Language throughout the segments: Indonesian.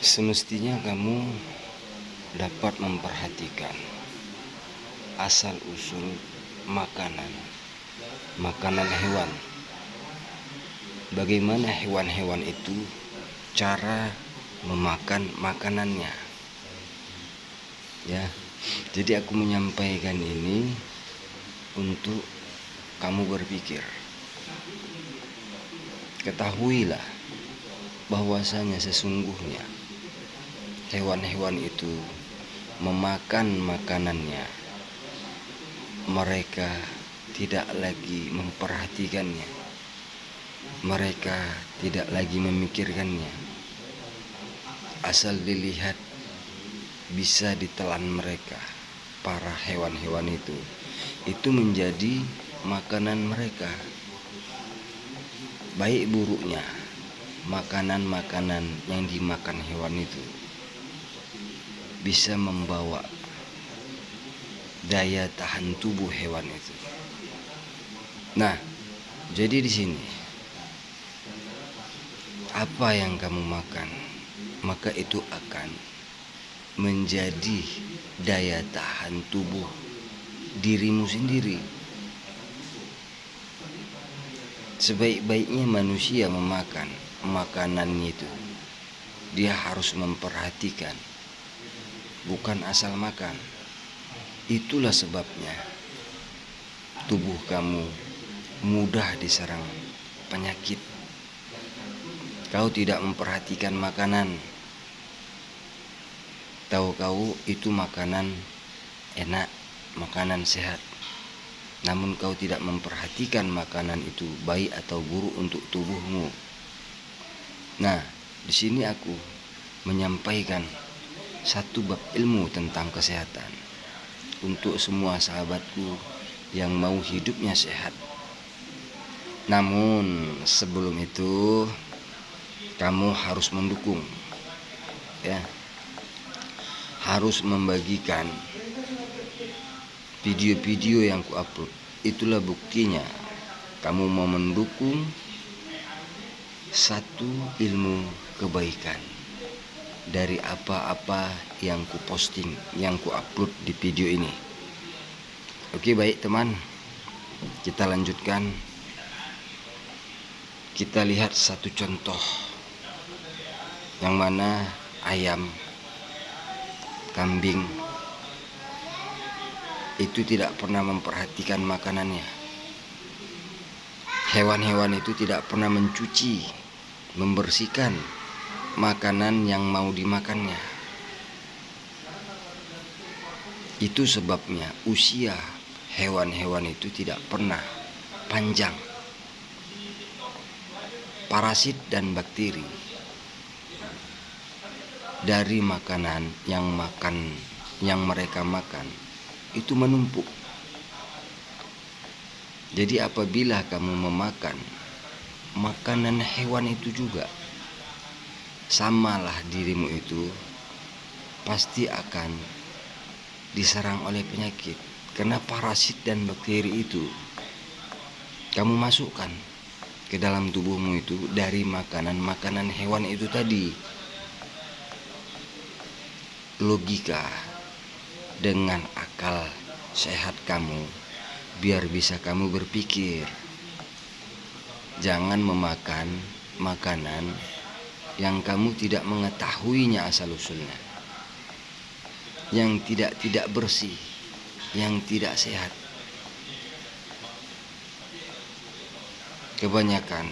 Semestinya kamu dapat memperhatikan asal-usul makanan hewan. Bagaimana hewan-hewan itu cara memakan makanannya. Ya, jadi aku menyampaikan ini untuk kamu berpikir. Ketahuilah bahwasanya sesungguhnya hewan-hewan itu memakan makanannya. Mereka tidak lagi memperhatikannya. Mereka tidak lagi memikirkannya. Asal dilihat bisa ditelan mereka, para hewan-hewan itu menjadi makanan mereka. Baik buruknya makanan-makanan yang dimakan hewan itu bisa membawa daya tahan tubuh hewan itu. Nah, jadi di sini apa yang kamu makan, maka itu akan menjadi daya tahan tubuh dirimu sendiri. Sebaik-baiknya manusia memakan makanannya itu, dia harus memperhatikan, bukan asal makan. Itulah sebabnya tubuh kamu mudah diserang penyakit. Kau tidak memperhatikan makanan. Tahu kau itu makanan enak, makanan sehat. Namun kau tidak memperhatikan makanan itu baik atau buruk untuk tubuhmu. Nah, di sini aku menyampaikan satu bab ilmu tentang kesehatan untuk semua sahabatku yang mau hidupnya sehat. Namun sebelum itu kamu harus mendukung, ya, harus membagikan video-video yang ku upload. Itulah buktinya kamu mau mendukung satu ilmu kebaikan dari apa-apa yang ku posting, yang ku upload di video ini. Oke, baik teman, kita lanjutkan. Kita lihat satu contoh yang mana ayam, kambing itu tidak pernah memperhatikan makanannya. Hewan-hewan itu tidak pernah mencuci, membersihkan makanan yang mau dimakannya. Itu sebabnya usia hewan-hewan itu tidak pernah panjang. Parasit dan bakteri dari makanan yang mereka makan itu menumpuk. Jadi apabila kamu memakan makanan hewan itu juga, samalah dirimu itu pasti akan diserang oleh penyakit. Karena parasit dan bakteri itu kamu masukkan ke dalam tubuhmu itu dari makanan hewan itu tadi. Logika dengan akal sehat kamu, biar bisa kamu berpikir. Jangan memakan makanan yang kamu tidak mengetahuinya asal-usulnya, yang tidak bersih, yang tidak sehat. Kebanyakan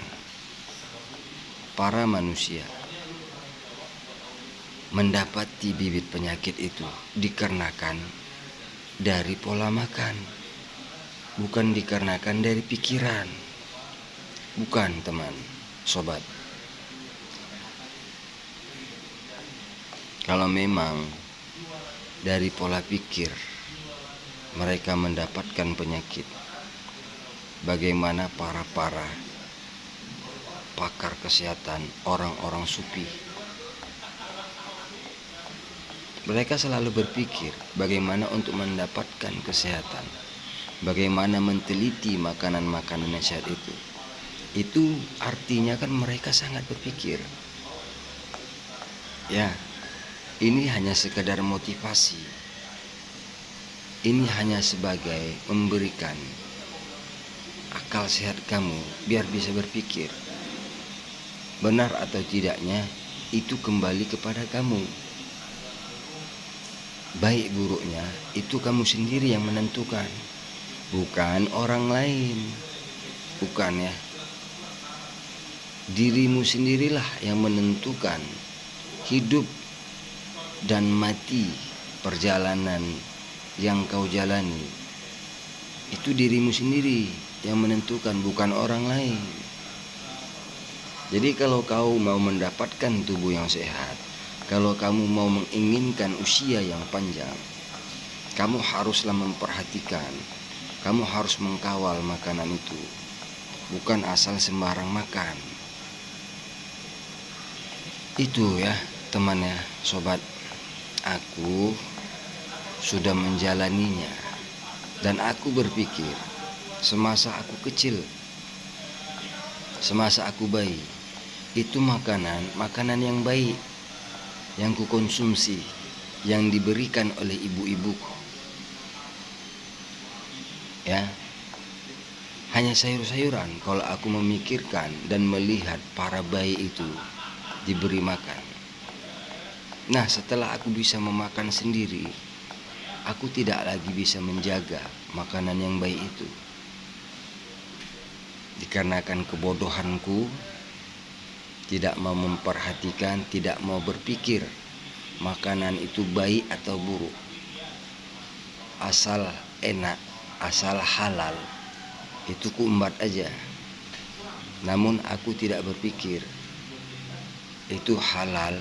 para manusia mendapati bibit penyakit itu dikarenakan dari pola makan, bukan dikarenakan dari pikiran. Bukan, teman, sobat. Kalau memang dari pola pikir mereka mendapatkan penyakit, bagaimana para pakar kesehatan, orang-orang sufi, mereka selalu berpikir bagaimana untuk mendapatkan kesehatan, bagaimana menteliti makanan-makanan yang sehat itu. Itu artinya kan mereka sangat berpikir. Ya, ini hanya sekedar motivasi. Ini hanya sebagai memberikan akal sehat kamu biar bisa berpikir. Benar atau tidaknya itu kembali kepada kamu. Baik buruknya itu kamu sendiri yang menentukan, bukan orang lain. Bukan ya. Dirimu sendirilah yang menentukan hidup dan mati perjalanan yang kau jalani. Itu dirimu sendiri yang menentukan, bukan orang lain. Jadi kalau kau mau mendapatkan tubuh yang sehat, kalau kamu mau menginginkan usia yang panjang, kamu haruslah memperhatikan, kamu harus mengkawal makanan itu. Bukan asal sembarang makan. Itu ya teman ya, sobat. Aku sudah menjalaninya. Dan aku berpikir, semasa aku kecil, semasa aku bayi, itu makanan yang baik yang kukonsumsi, yang diberikan oleh ibu-ibuku. Ya, hanya sayur-sayuran kalau aku memikirkan dan melihat para bayi itu diberi makan. Nah, setelah aku bisa memakan sendiri, aku tidak lagi bisa menjaga makanan yang baik itu. Dikarenakan kebodohanku, tidak mau memperhatikan, tidak mau berpikir makanan itu baik atau buruk. Asal enak, asal halal, itu kuumbat aja. Namun aku tidak berpikir itu halal,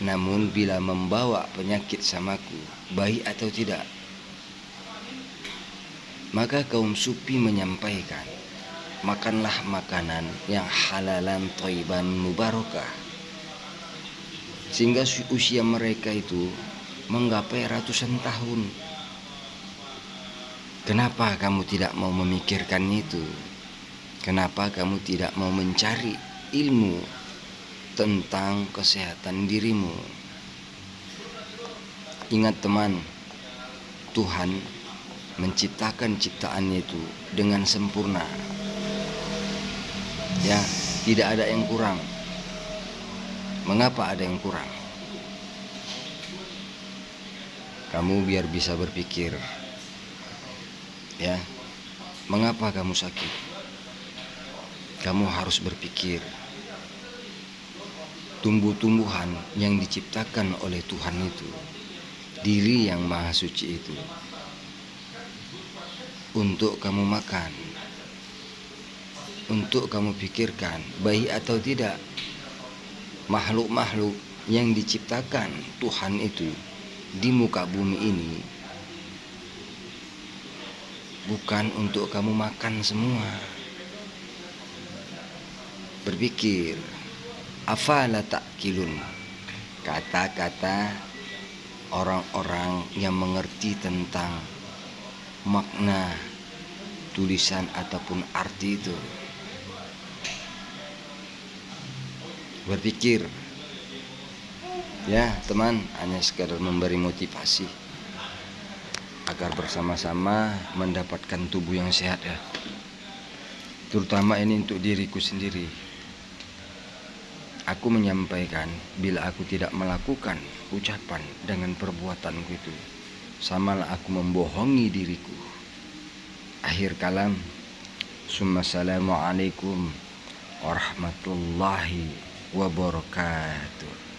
namun bila membawa penyakit samaku, baik atau tidak. Maka kaum sufi menyampaikan, makanlah makanan yang halalan thayyiban mubarakah. Sehingga usia mereka itu menggapai ratusan tahun. Kenapa kamu tidak mau memikirkan itu? Kenapa kamu tidak mau mencari ilmu tentang kesehatan dirimu? Ingat teman, Tuhan menciptakan ciptaannya itu dengan sempurna. Ya, tidak ada yang kurang. Mengapa ada yang kurang? Kamu biar bisa berpikir. Ya, mengapa kamu sakit? Kamu harus berpikir. Tumbuh-tumbuhan yang diciptakan oleh Tuhan itu, diri yang maha suci itu, untuk kamu makan, untuk kamu pikirkan baik atau tidak. Makhluk-makhluk yang diciptakan Tuhan itu di muka bumi ini bukan untuk kamu makan semua. Berpikir, afala ta'qilun, kata-kata orang-orang yang mengerti tentang makna tulisan ataupun arti itu. Berpikir ya teman, hanya sekadar memberi motivasi agar bersama-sama mendapatkan tubuh yang sehat ya. Terutama ini untuk diriku sendiri. Aku menyampaikan, bila aku tidak melakukan ucapan dengan perbuatanku itu, samalah aku membohongi diriku. Akhir kalam, Assalamualaikum warahmatullahi wabarakatuh.